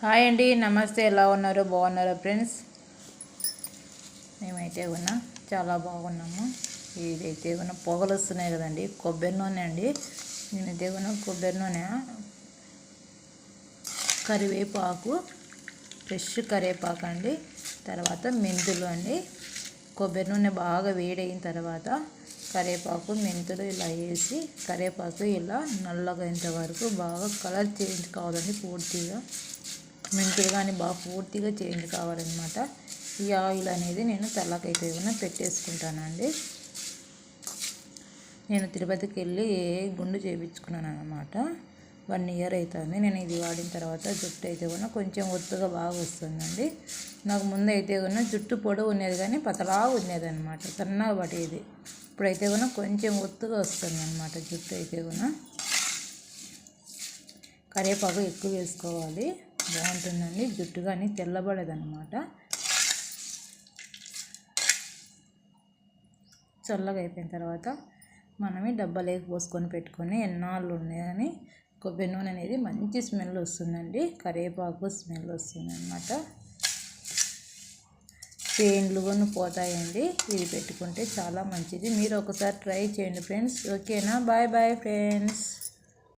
Hi అండి, నమస్తే. ఎలా ఉన్నారు? బాగున్నారా ఫ్రెండ్స్? మేమైతే ఉన్నా చాలా బాగున్నాము. ఇదైతే ఉన్న పొగలు వస్తున్నాయి కదండి, కొబ్బరి నూనె అండి. నేనైతే ఉన్న కొబ్బరి నూనె, కరివేపాకు, ఫ్రెష్ కరివేపాకు అండి, తర్వాత మెంతులు అండి. కొబ్బరి నూనె బాగా వేడైన తర్వాత కరివేపాకు, మెంతులు ఇలా వేసి, కరివేపాకు ఇలా నల్లగా వరకు బాగా కలర్ చేంజ్ కావాలండి. పూర్తిగా మెంతులు కానీ బాగా పూర్తిగా చేంజ్ కావాలన్నమాట. ఈ ఆయిల్ అనేది నేను తలకైతే ఏమైనా పెట్టేసుకుంటానండి. నేను తిరుపతికి వెళ్ళి గుండు చేయించుకున్నాను అన్నమాట. 1 ఇయర్ అవుతుంది. నేను ఇది వాడిన తర్వాత జుట్టు అయితే కూడా కొంచెం ఒత్తుగా బాగా వస్తుందండి. నాకు ముందు అయితే కూడా జుట్టు పొడవు ఉండేది కానీ పతలా ఉండేది అనమాట, సన్నగా పడేది. ఇప్పుడైతే కూడా కొంచెం ఒత్తుగా వస్తుంది అనమాట జుట్టు అయితే కూడా. కరివేపాకు ఎక్కువ వేసుకోవాలి, బాగుంటుందండి. జుట్టు కానీ తెల్లబడదన్నమాట. చల్లగా అయిపోయిన తర్వాత మనమే డబ్బాలోకి పోసుకొని పెట్టుకొని ఎన్నాళ్ళు ఉన్నాయి కానీ కొబ్బరి నూనె అనేది మంచి స్మెల్ వస్తుందండి. కరివేపాకు స్మెల్ వస్తుంది అనమాట. పెయిన్లు కూడా పోతాయండి. ఇది పెట్టుకుంటే చాలా మంచిది. మీరు ఒకసారి ట్రై చేయండి ఫ్రెండ్స్. ఓకేనా? Bye bye friends.